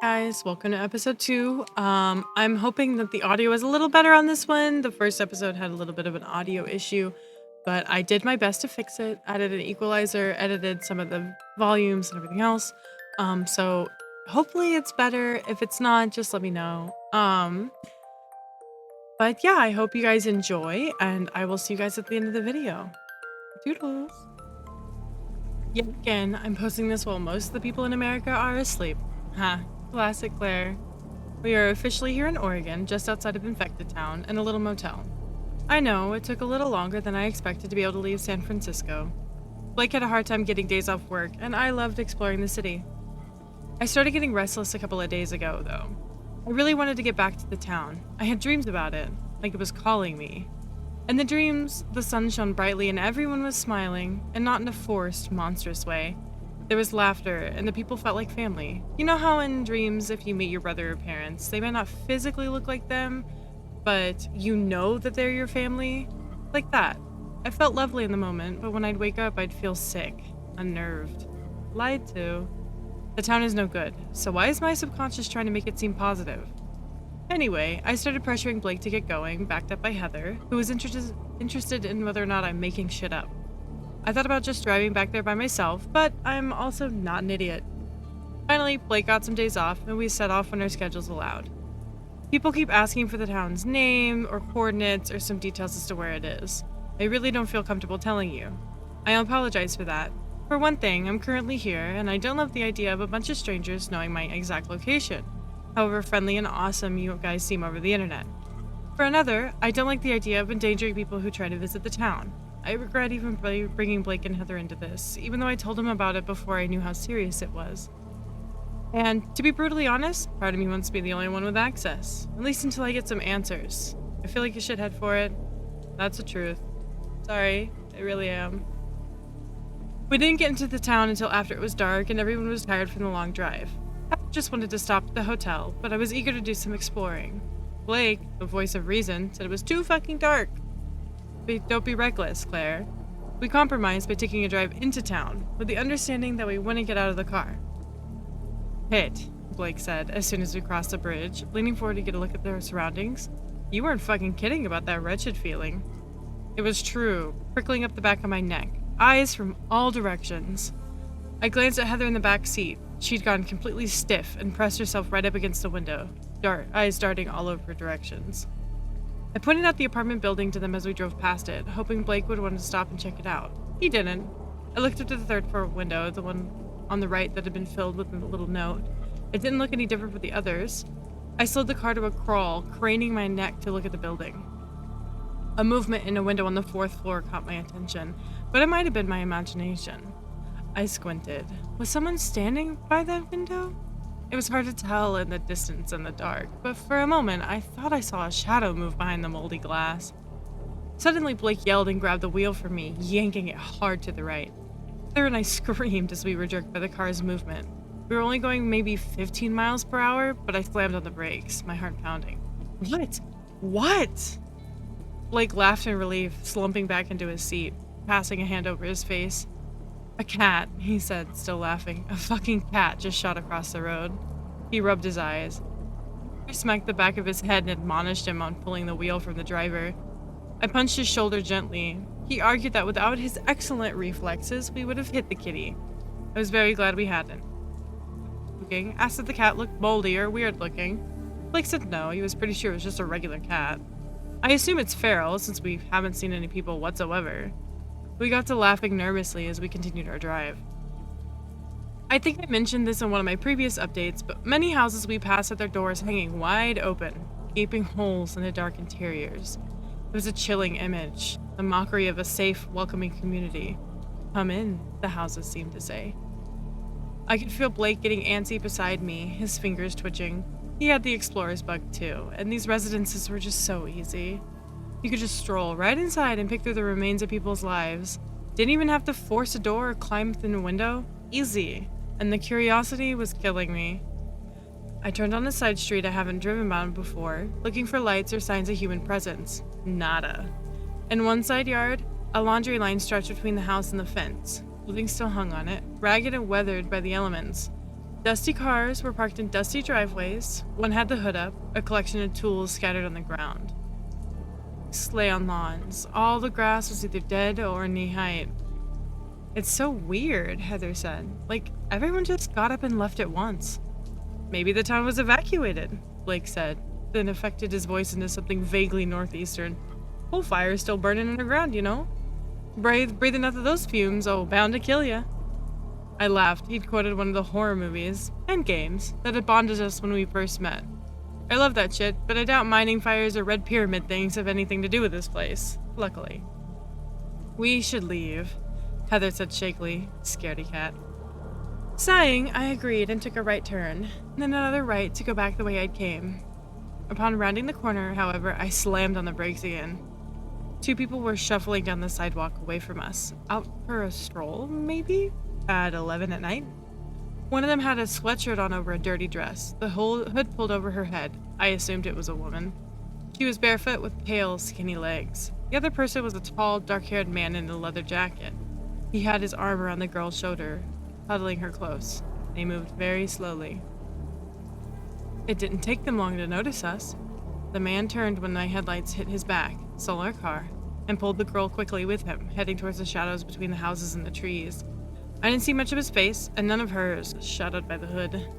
Guys, welcome to episode 2. I'm hoping that the audio is a little better on this one. The first episode had a little bit of an audio issue, but I did my best to fix it. Added an equalizer, edited some of the volumes and everything else. So hopefully it's better. If it's not, just let me know. But yeah, I hope you guys enjoy, and I will see you guys at the end of the video. Doodles. Yet again, I'm posting this while most of the people in America are asleep. Ha. Classic Claire. We are officially here in Oregon, just outside of Infected Town, in a little motel. I know, it took a little longer than I expected to be able to leave San Francisco. Blake had a hard time getting days off work, and I loved exploring the city. I started getting restless a couple of days ago, though. I really wanted to get back to the town. I had dreams about it, like it was calling me. In the dreams, the sun shone brightly and everyone was smiling, and not in a forced, monstrous way. There was laughter, and the people felt like family. You know how in dreams, if you meet your brother or parents, they might not physically look like them, but you know that they're your family? Like that. I felt lovely in the moment, but when I'd wake up, I'd feel sick, unnerved, lied to. The town is no good, so why is my subconscious trying to make it seem positive? Anyway, I started pressuring Blake to get going, backed up by Heather, who was interested in whether or not I'm making shit up. I thought about just driving back there by myself, but I'm also not an idiot. Finally, Blake got some days off, and we set off when our schedules allowed. People keep asking for the town's name, or coordinates, or some details as to where it is. I really don't feel comfortable telling you. I apologize for that. For one thing, I'm currently here, and I don't love the idea of a bunch of strangers knowing my exact location, however friendly and awesome you guys seem over the internet. For another, I don't like the idea of endangering people who try to visit the town. I regret even bringing Blake and Heather into this, even though I told them about it before I knew how serious it was. And to be brutally honest, part of me wants to be the only one with access, at least until I get some answers. I feel like a shithead for it. That's the truth. Sorry, I really am. We didn't get into the town until after it was dark and everyone was tired from the long drive. I just wanted to stop at the hotel, but I was eager to do some exploring. Blake, the voice of reason, said it was too fucking dark. Don't be reckless, Claire. We compromised by taking a drive into town, with the understanding that we wouldn't get out of the car. Hit, Blake said as soon as we crossed the bridge, leaning forward to get a look at their surroundings. You weren't fucking kidding about that wretched feeling. It was true, prickling up the back of my neck, eyes from all directions. I glanced at Heather in the back seat. She'd gone completely stiff and pressed herself right up against the window, eyes darting all over directions. I pointed out the apartment building to them as we drove past it, hoping Blake would want to stop and check it out. He didn't. I looked up to the third floor window, the one on the right that had been filled with a little note. It didn't look any different from the others. I slowed the car to a crawl, craning my neck to look at the building. A movement in a window on the fourth floor caught my attention, but it might have been my imagination. I squinted. Was someone standing by that window? It was hard to tell in the distance and the dark, but for a moment I thought I saw a shadow move behind the moldy glass. Suddenly Blake yelled and grabbed the wheel from me, yanking it hard to the right. Heather and I screamed as we were jerked by the car's movement. We were only going maybe 15 miles per hour, but I slammed on the brakes, my heart pounding. What? Blake laughed in relief, slumping back into his seat, passing a hand over his face. A cat, he said, still laughing. A fucking cat just shot across the road. He rubbed his eyes. I smacked the back of his head and admonished him on pulling the wheel from the driver. I punched his shoulder gently. He argued that without his excellent reflexes, we would have hit the kitty. I was very glad we hadn't. Asked if the cat looked moldy or weird looking. Blake said no, he was pretty sure it was just a regular cat. I assume it's feral, since we haven't seen any people whatsoever. We got to laughing nervously as we continued our drive. I think I mentioned this in one of my previous updates, but many houses we passed had their doors hanging wide open, gaping holes in the dark interiors. It was a chilling image, the mockery of a safe, welcoming community. Come in, the houses seemed to say. I could feel Blake getting antsy beside me, his fingers twitching. He had the explorer's bug too, and these residences were just so easy. You could just stroll right inside and pick through the remains of people's lives. Didn't even have to force a door or climb through a window. Easy. And the curiosity was killing me. I turned on a side street I haven't driven down before, looking for lights or signs of human presence. Nada. In one side yard, a laundry line stretched between the house and the fence. Clothing still hung on it, ragged and weathered by the elements. Dusty cars were parked in dusty driveways. One had the hood up, a collection of tools scattered on the ground. Lay on lawns. All the grass was either dead or knee-height. It's so weird, Heather said. Like, everyone just got up and left at once. Maybe the town was evacuated, Blake said, then affected his voice into something vaguely northeastern. Whole fire's still burning underground, you know? Breathing out those fumes, oh, bound to kill ya. I laughed. He'd quoted one of the horror movies, and games, that had bonded us when we first met. I love that shit, but I doubt mining fires or red pyramid things have anything to do with this place, luckily. We should leave, Heather said shakily, scaredy cat. Sighing, I agreed and took a right turn, then another right to go back the way I'd came. Upon rounding the corner, however, I slammed on the brakes again. 2 people were shuffling down the sidewalk away from us. Out for a stroll, maybe? At 11 at night? One of them had a sweatshirt on over a dirty dress, the whole hood pulled over her head. I assumed it was a woman. She was barefoot with pale, skinny legs. The other person was a tall, dark-haired man in a leather jacket. He had his arm around the girl's shoulder, huddling her close. They moved very slowly. It didn't take them long to notice us. The man turned when my headlights hit his back, saw our car, and pulled the girl quickly with him, heading towards the shadows between the houses and the trees. I didn't see much of his face, and none of hers, shadowed by the hood.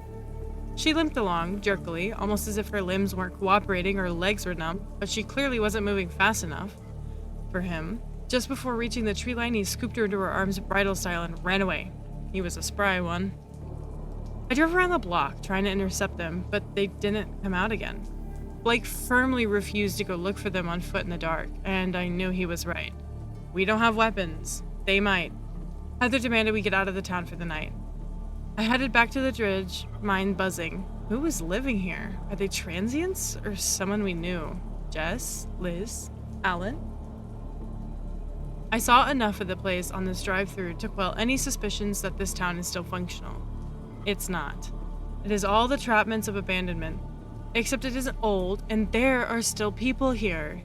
She limped along, jerkily, almost as if her limbs weren't cooperating or legs were numb, but she clearly wasn't moving fast enough for him. Just before reaching the tree line, he scooped her into her arms bridal style and ran away. He was a spry one. I drove around the block, trying to intercept them, but they didn't come out again. Blake firmly refused to go look for them on foot in the dark, and I knew he was right. We don't have weapons. They might. Heather demanded we get out of the town for the night. I headed back to the bridge, mind buzzing. Who was living here? Are they transients or someone we knew? Jess? Liz? Alan? I saw enough of the place on this drive-through to quell any suspicions that this town is still functional. It's not. It is all the trapments of abandonment. Except it isn't old, and there are still people here.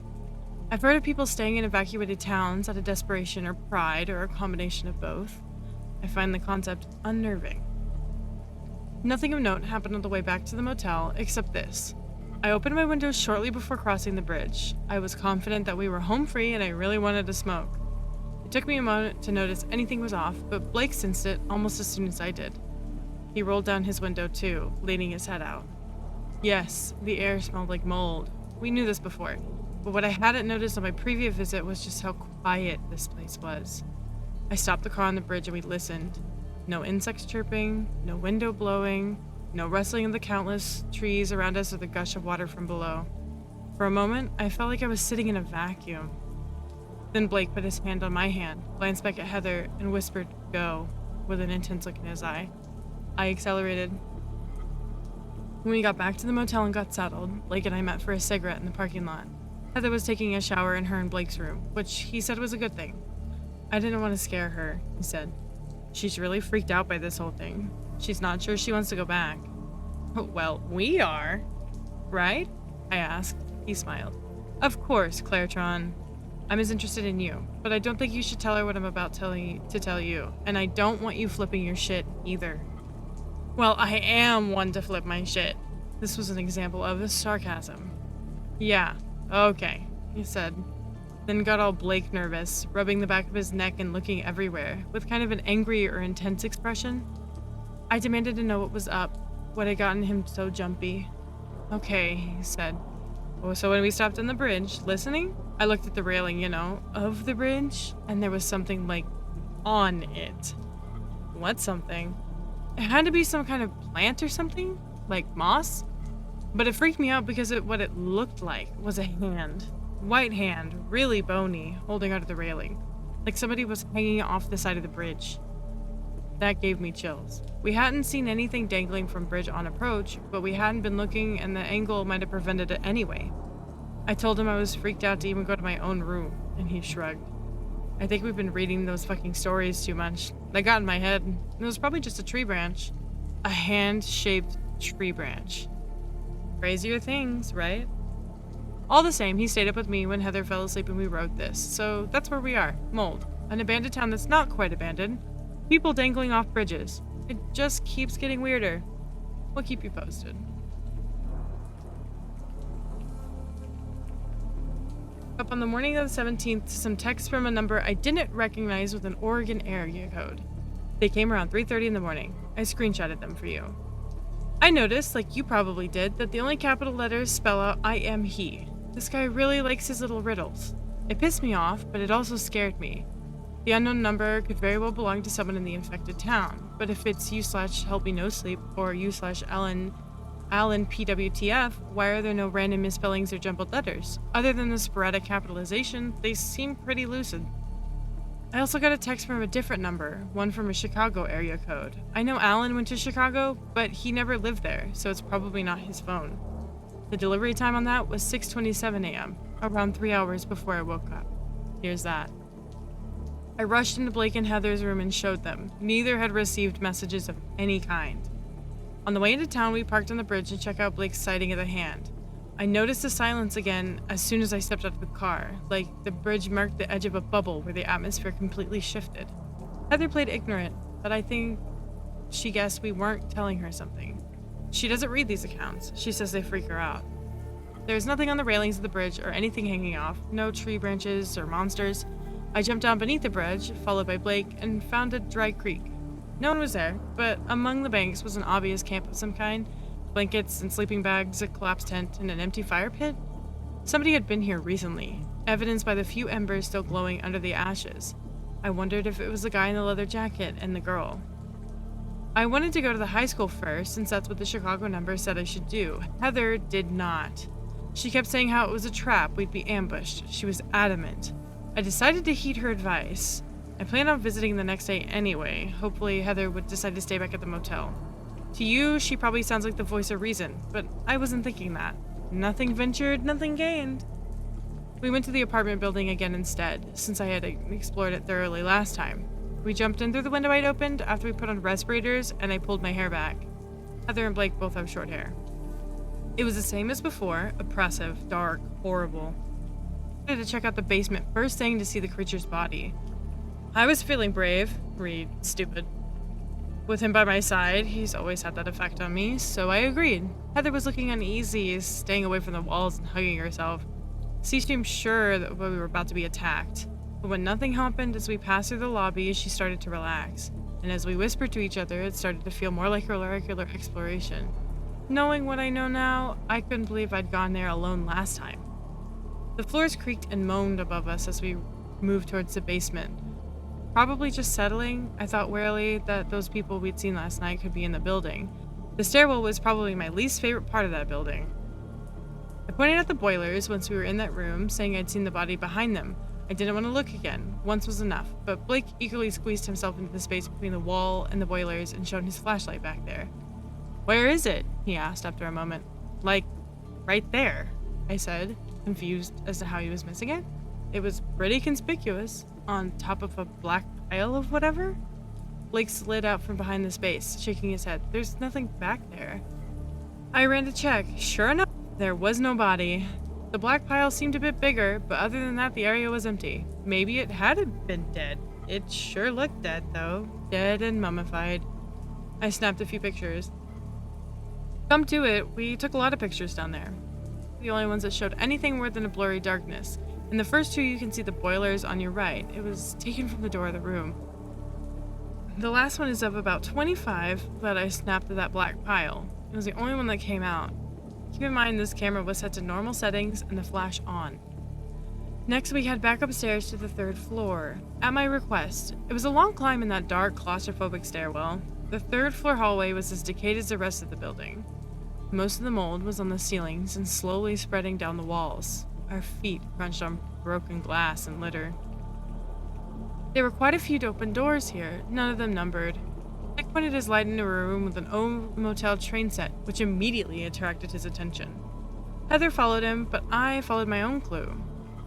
I've heard of people staying in evacuated towns out of desperation or pride, or a combination of both. I find the concept unnerving. Nothing of note happened on the way back to the motel, except this. I opened my windows shortly before crossing the bridge. I was confident that we were home free and I really wanted to smoke. It took me a moment to notice anything was off, but Blake sensed it almost as soon as I did. He rolled down his window too, leaning his head out. Yes, the air smelled like mold. We knew this before, but what I hadn't noticed on my previous visit was just how quiet this place was. I stopped the car on the bridge and we listened. No insects chirping, no window blowing, no rustling of the countless trees around us or the gush of water from below. For a moment, I felt like I was sitting in a vacuum. Then Blake put his hand on my hand, glanced back at Heather, and whispered, "Go," with an intense look in his eye. I accelerated. When we got back to the motel and got settled, Blake and I met for a cigarette in the parking lot. Heather was taking a shower in her and Blake's room, which he said was a good thing. I didn't want to scare her, he said. She's really freaked out by this whole thing. She's not sure she wants to go back. Well, we are. Right? I asked. He smiled. Of course, Clairetron. I'm as interested in you, but I don't think you should tell her what I'm about to tell you, and I don't want you flipping your shit either. Well, I am one to flip my shit. This was an example of sarcasm. Yeah, okay, he said, then got all Blake nervous, rubbing the back of his neck and looking everywhere, with kind of an angry or intense expression. I demanded to know what was up, what had gotten him so jumpy. Okay, he said. Oh, so when we stopped on the bridge, listening, I looked at the railing, of the bridge, and there was something, on it. What something? It had to be some kind of plant or something, like moss. But it freaked me out because what it looked like was a hand. White hand, really bony, holding onto the railing. Like somebody was hanging off the side of the bridge. That gave me chills. We hadn't seen anything dangling from bridge on approach, but we hadn't been looking and the angle might have prevented it anyway. I told him I was freaked out to even go to my own room, and he shrugged. I think we've been reading those fucking stories too much. They got in my head. It was probably just a tree branch. A hand-shaped tree branch. Crazier things, right? All the same, he stayed up with me when Heather fell asleep and we wrote this. So that's where we are. Mold. An abandoned town that's not quite abandoned. People dangling off bridges. It just keeps getting weirder. We'll keep you posted. Up on the morning of the 17th, some texts from a number I didn't recognize with an Oregon area code. They came around 3:30 in the morning. I screenshotted them for you. I noticed, like you probably did, that the only capital letters spell out I am he. This guy really likes his little riddles. It pissed me off, but it also scared me. The unknown number could very well belong to someone in the infected town, but if it's u/help me no sleep or u/Alan PWTF, why are there no random misspellings or jumbled letters? Other than the sporadic capitalization, they seem pretty lucid. I also got a text from a different number, one from a Chicago area code. I know Alan went to Chicago, but he never lived there, so it's probably not his phone. The delivery time on that was 6:27 a.m., around 3 hours before I woke up. Here's that. I rushed into Blake and Heather's room and showed them. Neither had received messages of any kind. On the way into town, we parked on the bridge to check out Blake's sighting of the hand. I noticed the silence again as soon as I stepped out of the car, like the bridge marked the edge of a bubble where the atmosphere completely shifted. Heather played ignorant, but I think she guessed we weren't telling her something. She doesn't read these accounts. She says they freak her out. There was nothing on the railings of the bridge or anything hanging off, no tree branches or monsters. I jumped down beneath the bridge, followed by Blake, and found a dry creek. No one was there, but among the banks was an obvious camp of some kind. Blankets and sleeping bags, a collapsed tent, and an empty fire pit. Somebody had been here recently, evidenced by the few embers still glowing under the ashes. I wondered if it was the guy in the leather jacket and the girl. I wanted to go to the high school first, since that's what the Chicago number said I should do. Heather did not. She kept saying how it was a trap, we'd be ambushed. She was adamant. I decided to heed her advice. I planned on visiting the next day anyway. Hopefully Heather would decide to stay back at the motel. To you, she probably sounds like the voice of reason, but I wasn't thinking that. Nothing ventured, nothing gained. We went to the apartment building again instead, since I had explored it thoroughly last time. We jumped in through the window I'd opened after we put on respirators, and I pulled my hair back. Heather and Blake both have short hair. It was the same as before, oppressive, dark, horrible. I had to check out the basement first thing to see the creature's body. I was feeling brave, stupid. With him by my side, he's always had that effect on me, so I agreed. Heather was looking uneasy, staying away from the walls and hugging herself. She seemed sure that we were about to be attacked. But when nothing happened as we passed through the lobby, she started to relax. And as we whispered to each other, it started to feel more like a regular exploration. Knowing what I know now, I couldn't believe I'd gone there alone last time. The floors creaked and moaned above us as we moved towards the basement. Probably just settling, I thought warily that those people we'd seen last night could be in the building. The stairwell was probably my least favorite part of that building. I pointed at the boilers once we were in that room, saying I'd seen the body behind them. I didn't want to look again. Once was enough, but Blake eagerly squeezed himself into the space between the wall and the boilers and shone his flashlight back there. "Where is it?" he asked after a moment. "Like, right there," I said, confused as to how he was missing it. It was pretty conspicuous, on top of a black pile of whatever. Blake slid out from behind the space, shaking his head. "There's nothing back there." I ran to check. Sure enough, there was no body. The black pile seemed a bit bigger, but other than that, the area was empty. Maybe it hadn't been dead. It sure looked dead, though. Dead and mummified. I snapped a few pictures. Come to it, we took a lot of pictures down there. The only ones that showed anything more than a blurry darkness. In the first two, you can see the boilers on your right. It was taken from the door of the room. The last one is of about 25 that I snapped of that black pile. It was the only one that came out. Keep in mind this camera was set to normal settings and the flash on. Next, we head back upstairs to the 3rd floor. At my request, it was a long climb in that dark, claustrophobic stairwell. The 3rd floor hallway was as decayed as the rest of the building. Most of the mold was on the ceilings and slowly spreading down the walls. Our feet crunched on broken glass and litter. There were quite a few open doors here, none of them numbered. Nick pointed his light into a room with an old motel train set, which immediately attracted his attention. Heather followed him, but I followed my own clue.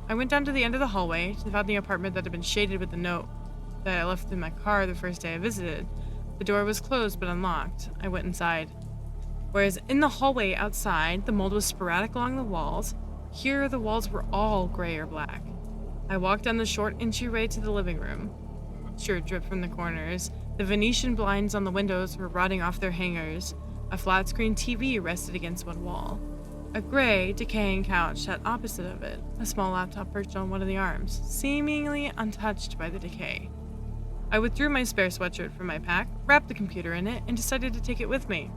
I went down to the end of the hallway to find the apartment that had been shaded with the note that I left in my car the first day I visited. The door was closed but unlocked. I went inside. Whereas in the hallway outside, the mold was sporadic along the walls, here the walls were all gray or black. I walked down the short entryway to the living room. Moisture dripped from the corners. The Venetian blinds on the windows were rotting off their hangers. A flat-screen TV rested against one wall. A gray, decaying couch sat opposite of it, a small laptop perched on one of the arms, seemingly untouched by the decay. I withdrew my spare sweatshirt from my pack, wrapped the computer in it, and decided to take it with me.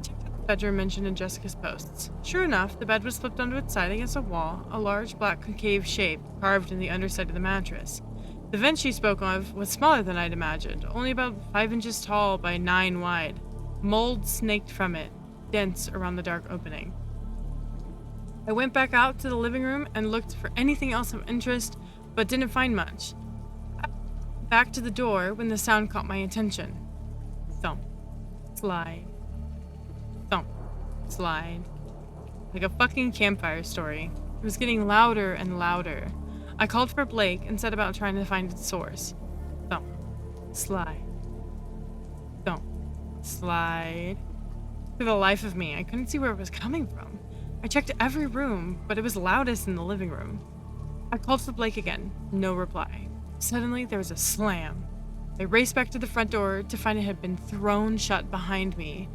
Checked out the bedroom mentioned in Jessica's posts. Sure enough, the bed was flipped onto its side against a wall, a large black concave shape carved in the underside of the mattress. The vent she spoke of was smaller than I'd imagined, only about 5 inches tall by 9 wide. Mold snaked from it, dense around the dark opening. I went back out to the living room and looked for anything else of interest, but didn't find much. Back to the door when the sound caught my attention. Thump. Slide. Thump. Slide. Like a fucking campfire story. It was getting louder and louder. I called for Blake and set about trying to find its source. Thump. Slide. Thump. Slide. For the life of me, I couldn't see where it was coming from. I checked every room, but it was loudest in the living room. I called for Blake again. No reply. Suddenly, there was a slam. I raced back to the front door to find it had been thrown shut behind me.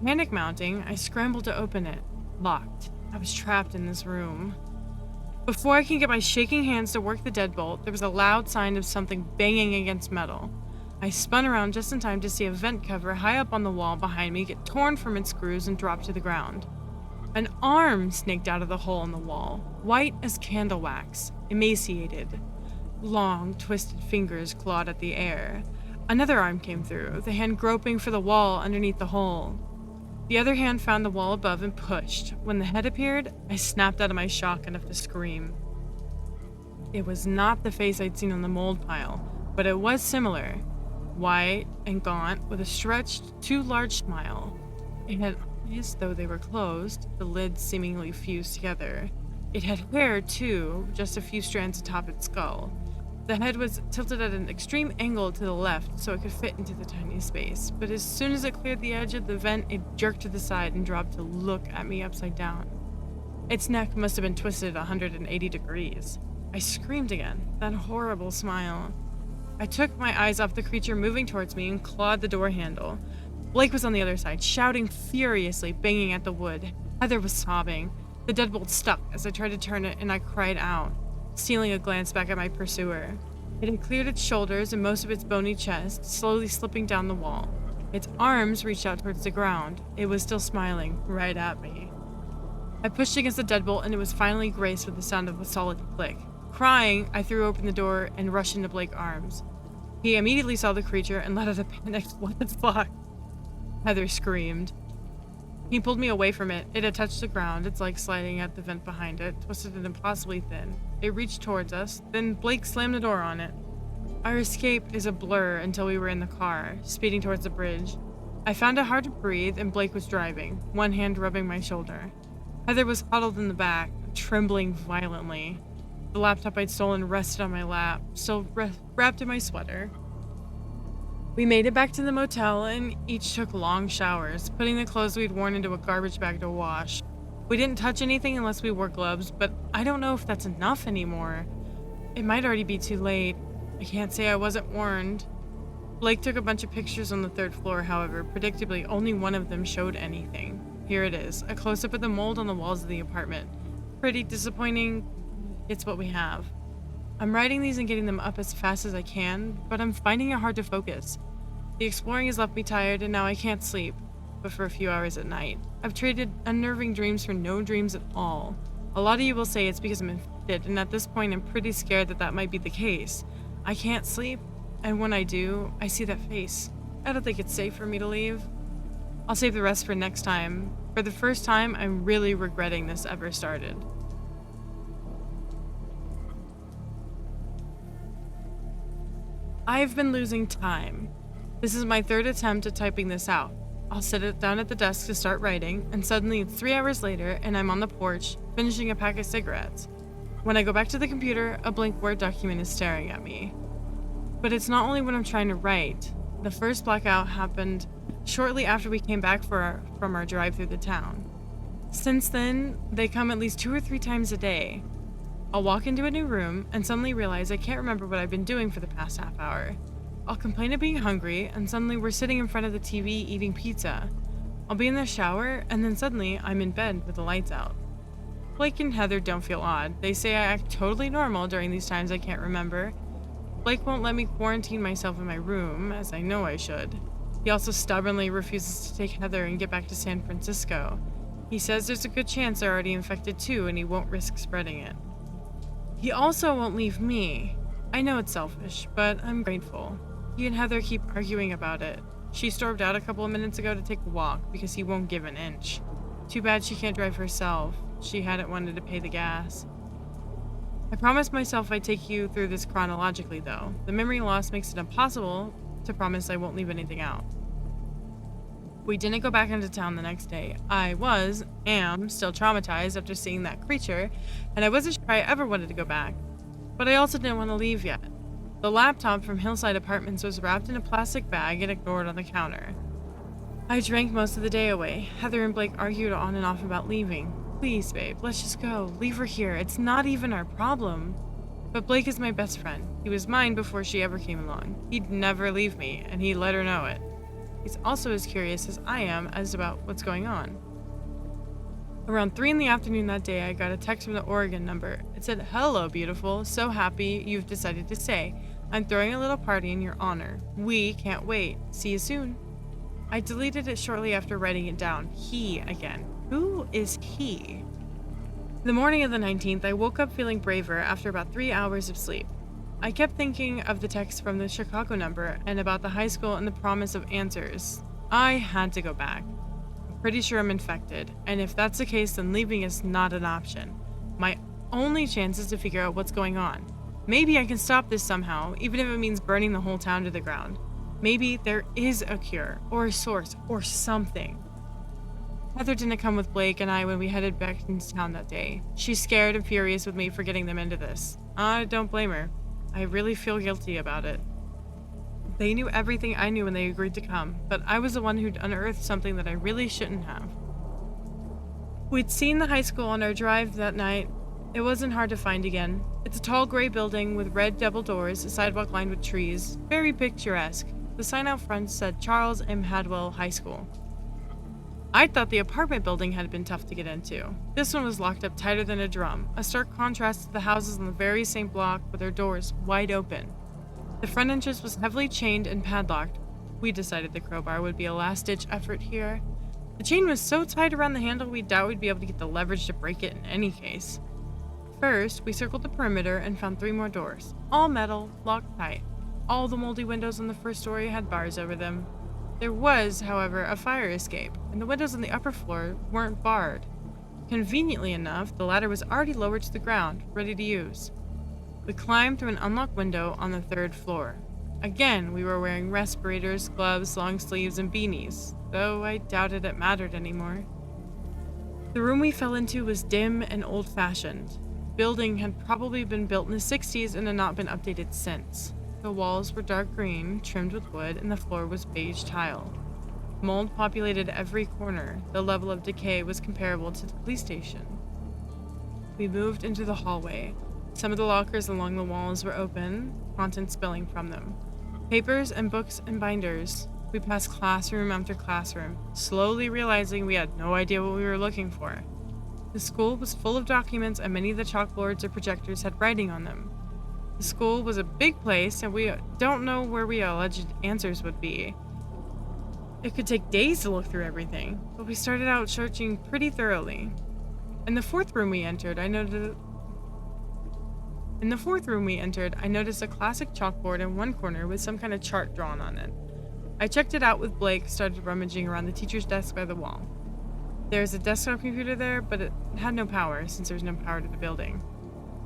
Panic mounting, I scrambled to open it. Locked. I was trapped in this room. Before I could get my shaking hands to work the deadbolt, there was a loud sound of something banging against metal. I spun around just in time to see a vent cover high up on the wall behind me get torn from its screws and drop to the ground. An arm snaked out of the hole in the wall, white as candle wax, emaciated. Long, twisted fingers clawed at the air. Another arm came through, the hand groping for the wall underneath the hole. The other hand found the wall above and pushed. When the head appeared, I snapped out of my shock enough to scream. It was not the face I'd seen on the mold pile, but it was similar. White and gaunt, with a stretched, too large smile. It had eyes, though they were closed, the lids seemingly fused together. It had hair, too, just a few strands atop its skull. The head was tilted at an extreme angle to the left so it could fit into the tiny space, but as soon as it cleared the edge of the vent, it jerked to the side and dropped to look at me upside down. Its neck must have been twisted 180 degrees. I screamed again, that horrible smile. I took my eyes off the creature moving towards me and clawed the door handle. Blake was on the other side, shouting furiously, banging at the wood. Heather was sobbing. The deadbolt stuck as I tried to turn it, and I cried out, stealing a glance back at my pursuer. It had cleared its shoulders and most of its bony chest, slowly slipping down the wall. Its arms reached out towards the ground. It was still smiling, right at me. I pushed against the deadbolt, and it was finally graced with the sound of a solid click. Crying, I threw open the door and rushed into Blake's arms. He immediately saw the creature and let out a panicked, "What the fuck?" Heather screamed. He pulled me away from it. It had touched the ground, its legs sliding at the vent behind it, twisted and impossibly thin. It reached towards us, then Blake slammed the door on it. Our escape is a blur until we were in the car, speeding towards the bridge. I found it hard to breathe, and Blake was driving, one hand rubbing my shoulder. Heather was huddled in the back, trembling violently. The laptop I'd stolen rested on my lap, still wrapped in my sweater. We made it back to the motel and each took long showers, putting the clothes we'd worn into a garbage bag to wash. We didn't touch anything unless we wore gloves, but I don't know if that's enough anymore. It might already be too late. I can't say I wasn't warned. Blake took a bunch of pictures on the 3rd floor, however, predictably only one of them showed anything. Here it is, a close-up of the mold on the walls of the apartment. Pretty disappointing. It's what we have. I'm writing these and getting them up as fast as I can, but I'm finding it hard to focus. The exploring has left me tired, and now I can't sleep, but for a few hours at night. I've traded unnerving dreams for no dreams at all. A lot of you will say it's because I'm infected, and at this point I'm pretty scared that that might be the case. I can't sleep, and when I do, I see that face. I don't think it's safe for me to leave. I'll save the rest for next time. For the first time, I'm really regretting this ever started. I've been losing time. This is my 3rd attempt at typing this out. I'll sit it down at the desk to start writing, and suddenly it's 3 hours later and I'm on the porch, finishing a pack of cigarettes. When I go back to the computer, a blank Word document is staring at me. But it's not only when I'm trying to write. The first blackout happened shortly after we came back from our drive through the town. Since then, they come at least 2 or 3 times a day. I'll walk into a new room and suddenly realize I can't remember what I've been doing for the past half hour. I'll complain of being hungry, and suddenly we're sitting in front of the TV eating pizza. I'll be in the shower, and then suddenly I'm in bed with the lights out. Blake and Heather don't feel odd. They say I act totally normal during these times I can't remember. Blake won't let me quarantine myself in my room, as I know I should. He also stubbornly refuses to take Heather and get back to San Francisco. He says there's a good chance they're already infected too, and he won't risk spreading it. He also won't leave me. I know it's selfish, but I'm grateful. He and Heather keep arguing about it. She stormed out a couple of minutes ago to take a walk because he won't give an inch. Too bad she can't drive herself. She hadn't wanted to pay the gas. I promised myself I'd take you through this chronologically, though. The memory loss makes it impossible to promise I won't leave anything out. We didn't go back into town the next day. I am still traumatized after seeing that creature, and I wasn't sure I ever wanted to go back. But I also didn't want to leave yet. The laptop from Hillside Apartments was wrapped in a plastic bag and ignored on the counter. I drank most of the day away. Heather and Blake argued on and off about leaving. Please, babe, let's just go. Leave her here. It's not even our problem. But Blake is my best friend. He was mine before she ever came along. He'd never leave me, and he let her know it. He's also as curious as I am as about what's going on. Around 3 in the afternoon that day, I got a text from the Oregon number. It said, "Hello, beautiful. So happy you've decided to stay. I'm throwing a little party in your honor. We can't wait. See you soon." I deleted it shortly after writing it down. He again. Who is he? The morning of the 19th, I woke up feeling braver after about 3 hours of sleep. I kept thinking of the text from the Chicago number and about the high school and the promise of answers. I had to go back. I'm pretty sure I'm infected, and if that's the case, then leaving is not an option. My only chance is to figure out what's going on. Maybe I can stop this somehow, even if it means burning the whole town to the ground. Maybe there is a cure, or a source, or something. Heather didn't come with Blake and I when we headed back into town that day. She's scared and furious with me for getting them into this. I don't blame her. I really feel guilty about it. They knew everything I knew when they agreed to come, but I was the one who'd unearthed something that I really shouldn't have. We'd seen the high school on our drive that night. It wasn't hard to find again. It's a tall gray building with red double doors, a sidewalk lined with trees. Very picturesque. The sign out front said Charles M. Hadwell High School. I thought the apartment building had been tough to get into. This one was locked up tighter than a drum, a stark contrast to the houses on the very same block with their doors wide open. The front entrance was heavily chained and padlocked. We decided the crowbar would be a last-ditch effort here. The chain was so tight around the handle we doubt we'd be able to get the leverage to break it in any case. First, we circled the perimeter and found 3 more doors, all metal, locked tight. All the moldy windows on the first story had bars over them. There was, however, a fire escape, and the windows on the upper floor weren't barred. Conveniently enough, the ladder was already lowered to the ground, ready to use. We climbed through an unlocked window on the 3rd floor. Again, we were wearing respirators, gloves, long sleeves, and beanies, though I doubted it mattered anymore. The room we fell into was dim and old-fashioned. The building had probably been built in the 60s and had not been updated since. The walls were dark green, trimmed with wood, and the floor was beige tile. Mold populated every corner. The level of decay was comparable to the police station. We moved into the hallway. Some of the lockers along the walls were open, content spilling from them. Papers and books and binders. We passed classroom after classroom, slowly realizing we had no idea what we were looking for. The school was full of documents, and many of the chalkboards or projectors had writing on them. The school was a big place, and we don't know where we alleged answers would be. It could take days to look through everything, but we started out searching pretty thoroughly. In the fourth room we entered, I noticed a classic chalkboard in one corner with some kind of chart drawn on it. I checked it out with Blake, started rummaging around the teacher's desk by the wall. There was a desktop computer there, but it had no power, since there was no power to the building.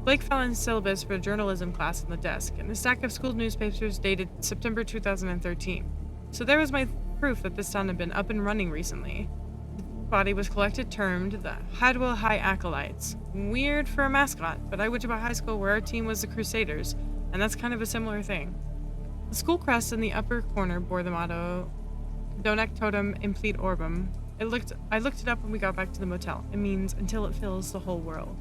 Blake found a syllabus for a journalism class on the desk, and a stack of school newspapers dated September 2013. So there was my proof that this town had been up and running recently. The body was collected termed the Hadwell High Acolytes. Weird for a mascot, but I went to a high school where our team was the Crusaders, and that's kind of a similar thing. The school crest in the upper corner bore the motto, Donec Totem Implet Orbum. I looked it up when we got back to the motel. It means, until it fills the whole world.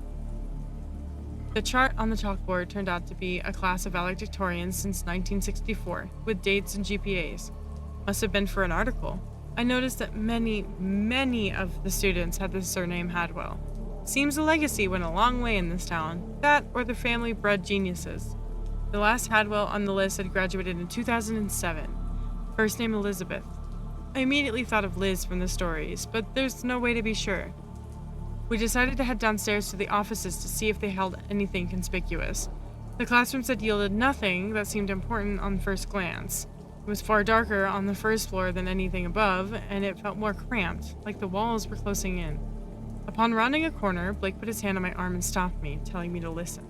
The chart on the chalkboard turned out to be a class of valedictorians since 1964, with dates and GPAs. Must have been for an article. I noticed that many of the students had the surname Hadwell. Seems the legacy went a long way in this town. That or the family bred geniuses. The last Hadwell on the list had graduated in 2007. First name Elizabeth. I immediately thought of Liz from the stories, but there's no way to be sure. We decided to head downstairs to the offices to see if they held anything conspicuous. The classrooms had yielded nothing that seemed important on first glance. It was far darker on the first floor than anything above, and it felt more cramped, like the walls were closing in. Upon rounding a corner, Blake put his hand on my arm and stopped me, telling me to listen.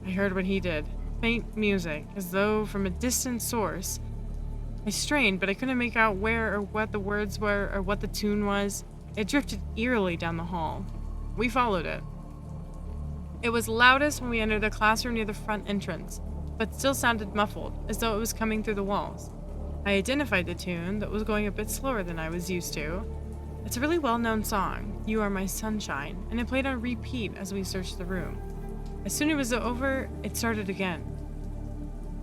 I heard what he did. Faint music, as though from a distant source. I strained, but I couldn't make out where or what the words were or what the tune was. It drifted eerily down the hall. We followed it. It was loudest when we entered a classroom near the front entrance, but still sounded muffled, as though it was coming through the walls. I identified the tune, that was going a bit slower than I was used to. It's a really well-known song, You Are My Sunshine, and it played on repeat as we searched the room. As soon as it was over, it started again.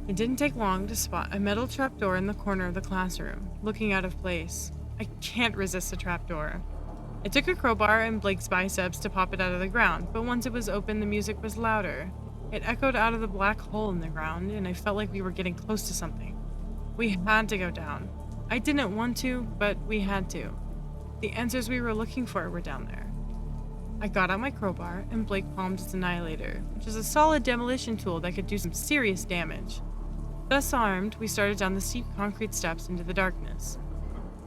It didn't take long to spot a metal trapdoor in the corner of the classroom, looking out of place. I can't resist a trapdoor. It took a crowbar and Blake's biceps to pop it out of the ground, but once it was open, the music was louder. It echoed out of the black hole in the ground, and I felt like we were getting close to something. We had to go down. I didn't want to, but we had to. The answers we were looking for were down there. I got out my crowbar, and Blake palmed his annihilator, which is a solid demolition tool that could do some serious damage. Thus armed, we started down the steep concrete steps into the darkness.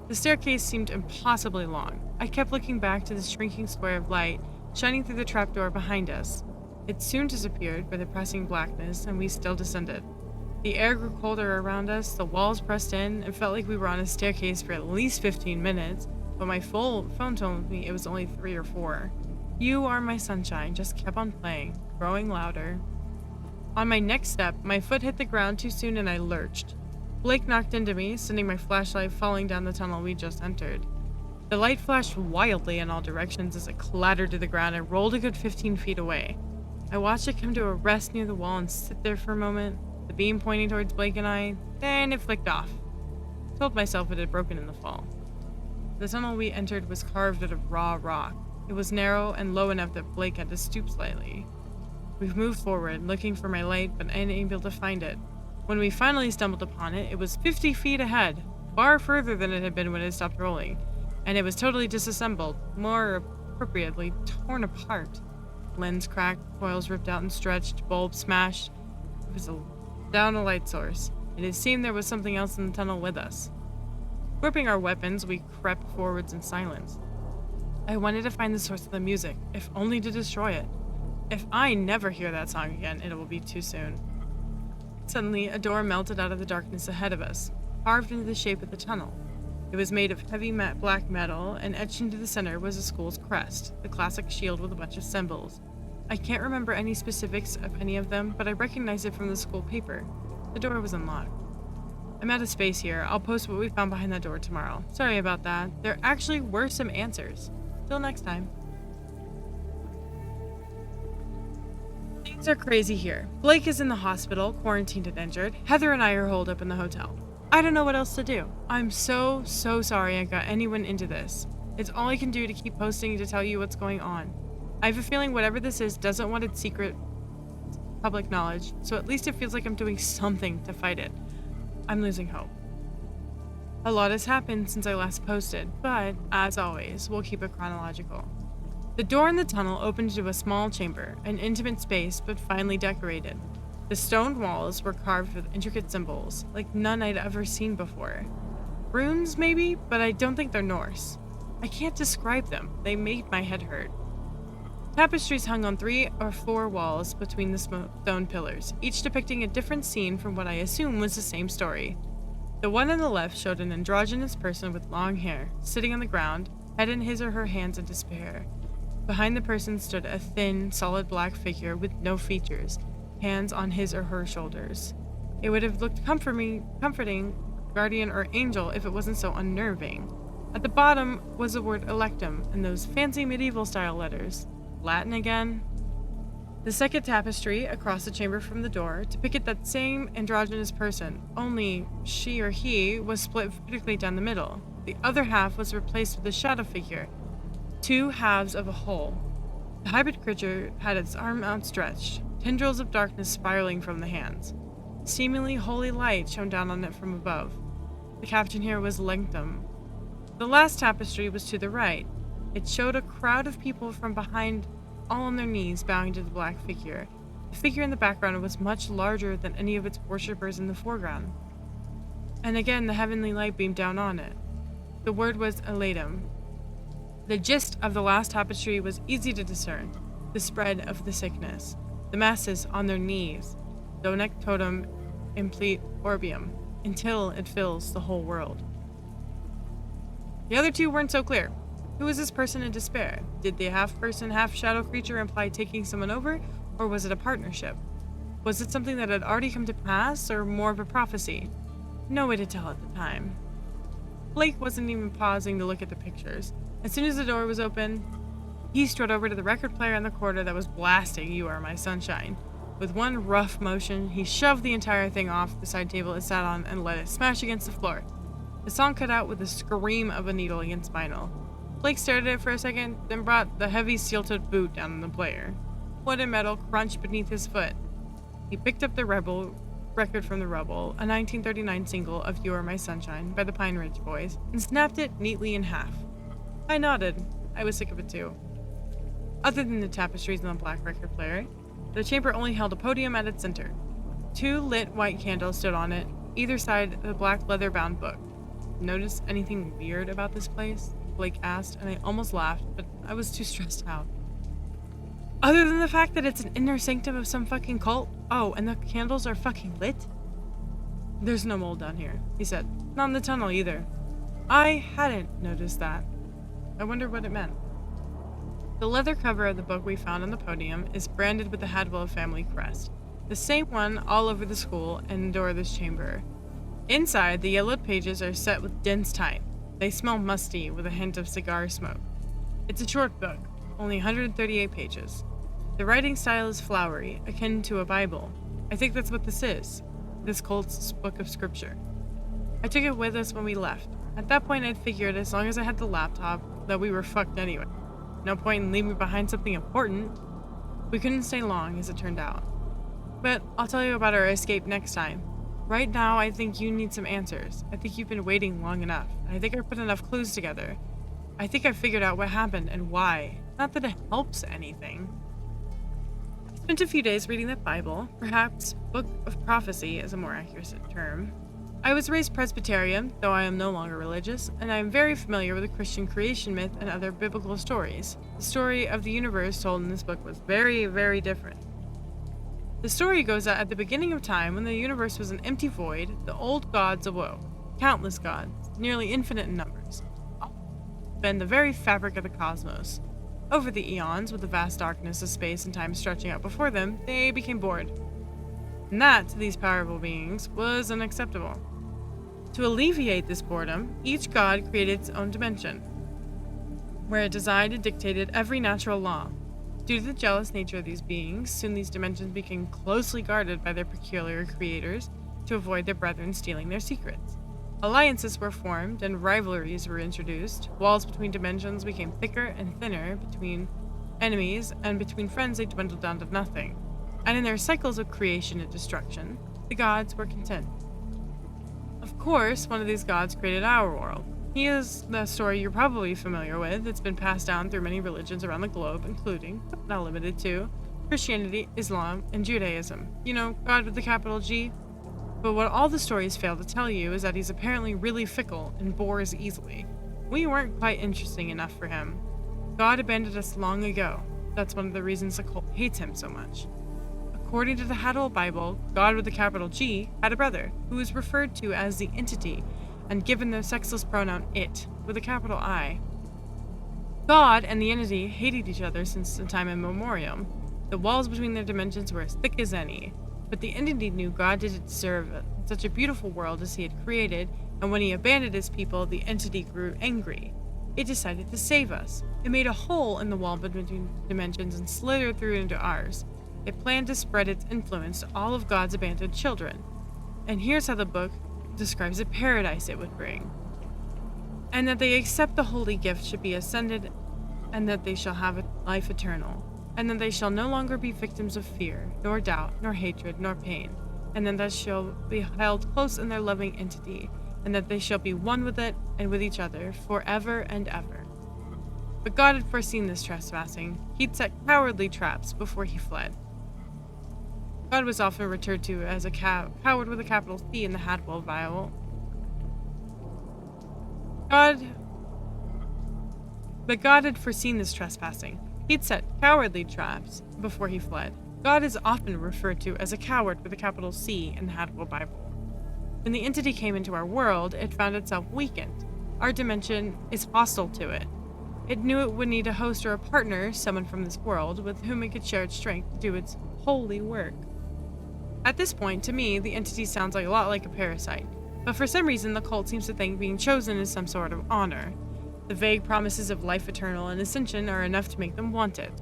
The staircase seemed impossibly long. I kept looking back to the shrinking square of light shining through the trapdoor behind us. It soon disappeared by the pressing blackness, and we still descended. The air grew colder around us, the walls pressed in, and felt like we were on a staircase for at least 15 minutes, but my phone told me it was only 3 or 4. You Are My Sunshine just kept on playing, growing louder. On my next step, my foot hit the ground too soon and I lurched. Blake knocked into me, sending my flashlight falling down the tunnel we just entered. The light flashed wildly in all directions as it clattered to the ground and rolled a good 15 feet away. I watched it come to a rest near the wall and sit there for a moment, the beam pointing towards Blake and I, then it flicked off. I told myself it had broken in the fall. The tunnel we entered was carved out of raw rock. It was narrow and low enough that Blake had to stoop slightly. We moved forward, looking for my light, but unable to find it. When we finally stumbled upon it, it was 50 feet ahead, far further than it had been when it stopped rolling, and it was totally disassembled, more appropriately, torn apart. Lens cracked, coils ripped out and stretched, bulbs smashed. It was down a light source, and it seemed there was something else in the tunnel with us. Gripping our weapons, we crept forwards in silence. I wanted to find the source of the music, if only to destroy it. If I never hear that song again, it will be too soon. Suddenly, a door melted out of the darkness ahead of us, carved into the shape of the tunnel. It was made of heavy black metal, and etched into the center was the school's crest, the classic shield with a bunch of symbols. I can't remember any specifics of any of them, but I recognized it from the school paper. The door was unlocked. I'm out of space here. I'll post what we found behind that door tomorrow. Sorry about that. There actually were some answers. Till next time. Things are crazy here. Blake is in the hospital, quarantined and injured. Heather and I are holed up in the hotel. I don't know what else to do. I'm so sorry I got anyone into this. It's all I can do to keep posting to tell you what's going on. I have a feeling whatever this is doesn't want its secret public knowledge, so at least it feels like I'm doing something to fight it. I'm losing hope. A lot has happened since I last posted, but, as always, we'll keep it chronological. The door in the tunnel opened to a small chamber, an intimate space but finely decorated. The stone walls were carved with intricate symbols, like none I'd ever seen before. Runes, maybe, but I don't think they're Norse. I can't describe them. They made my head hurt. Tapestries hung on 3 or 4 walls between the stone pillars, each depicting a different scene from what I assume was the same story. The one on the left showed an androgynous person with long hair, sitting on the ground, head in his or her hands in despair. Behind the person stood a thin, solid black figure with no features, hands on his or her shoulders. It would have looked comforting, guardian or angel if it wasn't so unnerving. At the bottom was the word electum and those fancy medieval style letters. Latin again? The second tapestry across the chamber from the door depicted that same androgynous person, only she or he was split vertically down the middle. The other half was replaced with a shadow figure, two halves of a whole. The hybrid creature had its arm outstretched, tendrils of darkness spiraling from the hands. Seemingly holy light shone down on it from above. The caption here was Lengtham. The last tapestry was to the right. It showed a crowd of people from behind, all on their knees, bowing to the black figure. The figure in the background was much larger than any of its worshippers in the foreground. And again, the heavenly light beamed down on it. The word was Elatum. The gist of the last tapestry was easy to discern: the spread of the sickness, the masses on their knees, donec totem implet orbium, until it fills the whole world. The other two weren't so clear. Who was this person in despair? Did the half-person, half-shadow creature imply taking someone over, or was it a partnership? Was it something that had already come to pass, or more of a prophecy? No way to tell at the time. Blake wasn't even pausing to look at the pictures. As soon as the door was open, he strode over to the record player in the corner that was blasting You Are My Sunshine. With one rough motion, he shoved the entire thing off the side table it sat on and let it smash against the floor. The song cut out with a scream of a needle against vinyl. Blake stared at it for a second, then brought the heavy steel-toed boot down on the player. Wood and metal crunched beneath his foot. He picked up the record from the rubble, a 1939 single of You Are My Sunshine by the Pine Ridge Boys, and snapped it neatly in half. I nodded. I was sick of it too. Other than the tapestries on the black record player, the chamber only held a podium at its center. Two lit white candles stood on it, either side of the black leather-bound book. Notice anything weird about this place? Blake asked, and I almost laughed, but I was too stressed out. Other than the fact that it's an inner sanctum of some fucking cult? Oh, and the candles are fucking lit? There's no mold down here, he said. Not in the tunnel either. I hadn't noticed that. I wonder what it meant. The leather cover of the book we found on the podium is branded with the Hadwell family crest, the same one all over the school and the door of this chamber. Inside, the yellowed pages are set with dense type. They smell musty with a hint of cigar smoke. It's a short book, only 138 pages. The writing style is flowery, akin to a Bible. I think that's what this is, this cult's book of scripture. I took it with us when we left. At that point, I'd figured as long as I had the laptop, that we were fucked anyway. No point in leaving behind something important. We couldn't stay long, as it turned out. But I'll tell you about our escape next time. Right now, I think you need some answers. I think you've been waiting long enough. I think I've put enough clues together. I think I've figured out what happened and why. Not that it helps anything. I spent a few days reading the Bible, perhaps Book of Prophecy is a more accurate term. I was raised Presbyterian, though I am no longer religious, and I am very familiar with the Christian creation myth and other biblical stories. The story of the universe told in this book was very, very different. The story goes that at the beginning of time, when the universe was an empty void, the old gods awoke. Countless gods, nearly infinite in numbers, been the very fabric of the cosmos. Over the eons, with the vast darkness of space and time stretching out before them, they became bored. And that, to these powerful beings, was unacceptable. To alleviate this boredom, each god created its own dimension, where it designed and dictated every natural law. Due to the jealous nature of these beings, soon these dimensions became closely guarded by their peculiar creators to avoid their brethren stealing their secrets. Alliances were formed and rivalries were introduced. Walls between dimensions became thicker and thinner between enemies, and between friends they dwindled down to nothing. And in their cycles of creation and destruction, the gods were content. Of course, one of these gods created our world. He is the story you're probably familiar with. It's been passed down through many religions around the globe, including, but not limited to, Christianity, Islam, and Judaism. You know, God with the capital G. But what all the stories fail to tell you is that he's apparently really fickle and bores easily. We weren't quite interesting enough for him. God abandoned us long ago. That's one of the reasons the cult hates him so much. According to the Hadwell Bible, God with the capital G had a brother, who is referred to as the entity, and given the sexless pronoun it, with a capital I. God and the entity hated each other since the time immemorial. The walls between their dimensions were as thick as any, but the entity knew God didn't deserve such a beautiful world as he had created, and when he abandoned his people, the entity grew angry. It decided to save us. It made a hole in the wall between dimensions and slithered through into ours. It planned to spread its influence to all of God's abandoned children. And here's how the book describes a paradise it would bring. And that they accept the holy gift should be ascended, and that they shall have life eternal, and that they shall no longer be victims of fear, nor doubt, nor hatred, nor pain, and that they shall be held close in their loving entity, and that they shall be one with it and with each other forever and ever. But God had foreseen this trespassing. He'd set cowardly traps before he fled. God was often referred to as a coward with a capital C in the Hadwell Bible. But God had foreseen this trespassing. He'd set cowardly traps before he fled. God is often referred to as a coward with a capital C in the Hadwell Bible. When the entity came into our world, it found itself weakened. Our dimension is hostile to it. It knew it would need a host or a partner, someone from this world, with whom it could share its strength to do its holy work. At this point, to me, the entity sounds a lot like a parasite, but for some reason the cult seems to think being chosen is some sort of honor. The vague promises of life eternal and ascension are enough to make them want it.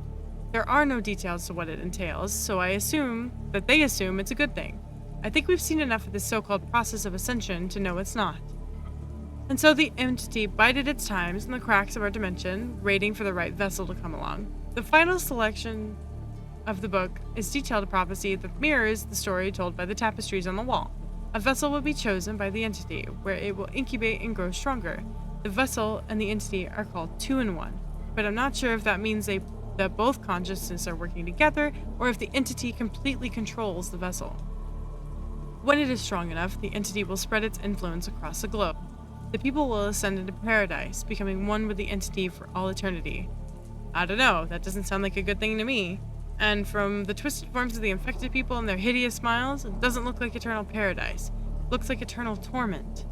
There are no details to what it entails, so I assume that they assume it's a good thing. I think we've seen enough of this so-called process of ascension to know it's not. And so the entity bided its times in the cracks of our dimension, waiting for the right vessel to come along. The final selection of the book is detailed prophecy that mirrors the story told by the tapestries on the wall. A vessel will be chosen by the entity, where it will incubate and grow stronger. The vessel and the entity are called two in one, but I'm not sure if that means that both consciousnesses are working together, or if the entity completely controls the vessel. When it is strong enough, the entity will spread its influence across the globe. The people will ascend into paradise, becoming one with the entity for all eternity. I don't know, that doesn't sound like a good thing to me. And from the twisted forms of the infected people and their hideous smiles, it doesn't look like eternal paradise. It looks like eternal torment.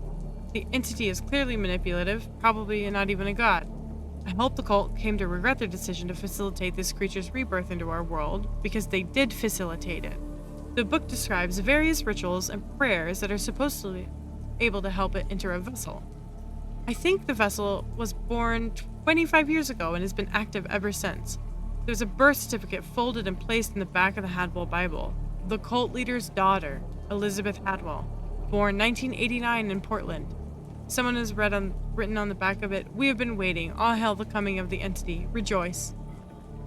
The entity is clearly manipulative, probably not even a god. I hope the cult came to regret their decision to facilitate this creature's rebirth into our world, because they did facilitate it. The book describes various rituals and prayers that are supposed to be able to help it enter a vessel. I think the vessel was born 25 years ago and has been active ever since. There's a birth certificate folded and placed in the back of the Hadwell Bible. The cult leader's daughter, Elizabeth Hadwell, born 1989 in Portland. Someone has written on the back of it, "We have been waiting. All hail the coming of the entity. Rejoice."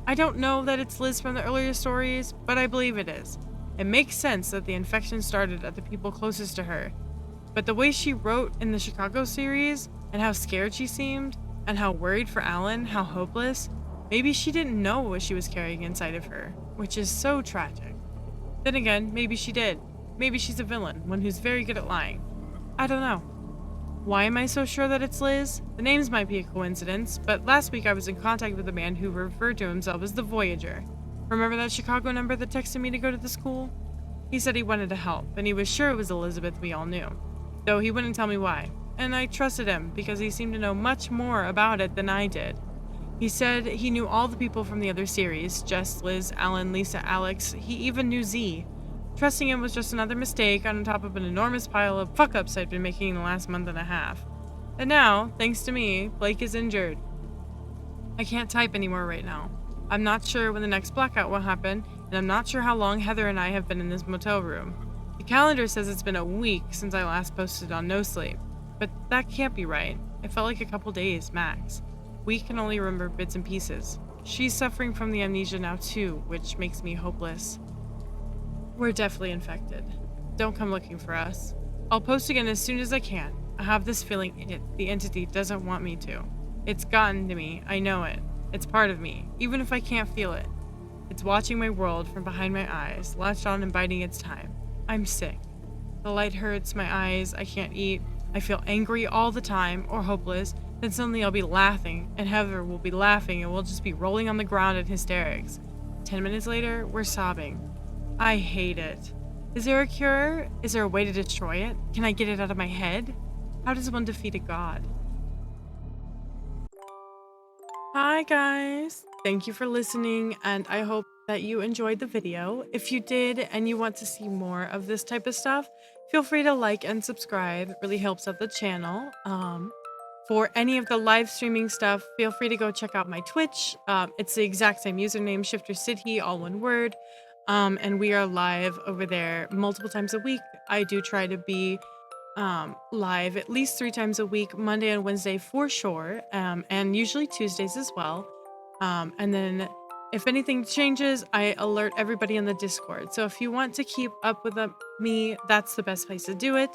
I don't know that it's Liz from the earlier stories, but I believe it is. It makes sense that the infection started at the people closest to her. But the way she wrote in the Chicago series, and how scared she seemed, and how worried for Alan, how hopeless, maybe she didn't know what she was carrying inside of her, which is so tragic. Then again, maybe she did. Maybe she's a villain, one who's very good at lying. I don't know. Why am I so sure that it's Liz? The names might be a coincidence, but last week I was in contact with a man who referred to himself as the Voyager. Remember that Chicago number that texted me to go to the school? He said he wanted to help, and he was sure it was Elizabeth we all knew, though he wouldn't tell me why. And I trusted him because he seemed to know much more about it than I did. He said he knew all the people from the other series, Jess, Liz, Alan, Lisa, Alex. He even knew Z. Trusting him was just another mistake on top of an enormous pile of fuck-ups I'd been making in the last month and a half. And now, thanks to me, Blake is injured. I can't type anymore right now. I'm not sure when the next blackout will happen, and I'm not sure how long Heather and I have been in this motel room. The calendar says it's been a week since I last posted on nosleep, but that can't be right. It felt like a couple days, max. We can only remember bits and pieces. She's suffering from the amnesia now too, which makes me hopeless. We're definitely infected. Don't come looking for us. I'll post again as soon as I can. I have this feeling the entity doesn't want me to. It's gotten to me, I know it. It's part of me, even if I can't feel it. It's watching my world from behind my eyes, latched on and biding its time. I'm sick. The light hurts my eyes, I can't eat. I feel angry all the time, or hopeless. Then suddenly I'll be laughing, and Heather will be laughing, and we'll just be rolling on the ground in hysterics. 10 minutes later, we're sobbing. I hate it. Is there a cure? Is there a way to destroy it? Can I get it out of my head? How does one defeat a god? Hi guys! Thank you for listening, and I hope that you enjoyed the video. If you did and you want to see more of this type of stuff, feel free to like and subscribe. It really helps out the channel. For any of the live streaming stuff, feel free to go check out my Twitch. It's the exact same username, Shifter Sidhi, all one word. And we are live over there multiple times a week. I do try to be live at least 3 times a week, Monday and Wednesday for sure, and usually Tuesdays as well. And then if anything changes, I alert everybody in the Discord. So if you want to keep up with me, that's the best place to do it.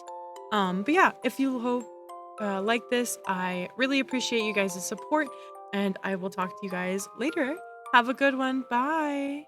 But yeah, if you hope like this, I really appreciate you guys' support, and I will talk to you guys later. Have a good one. Bye.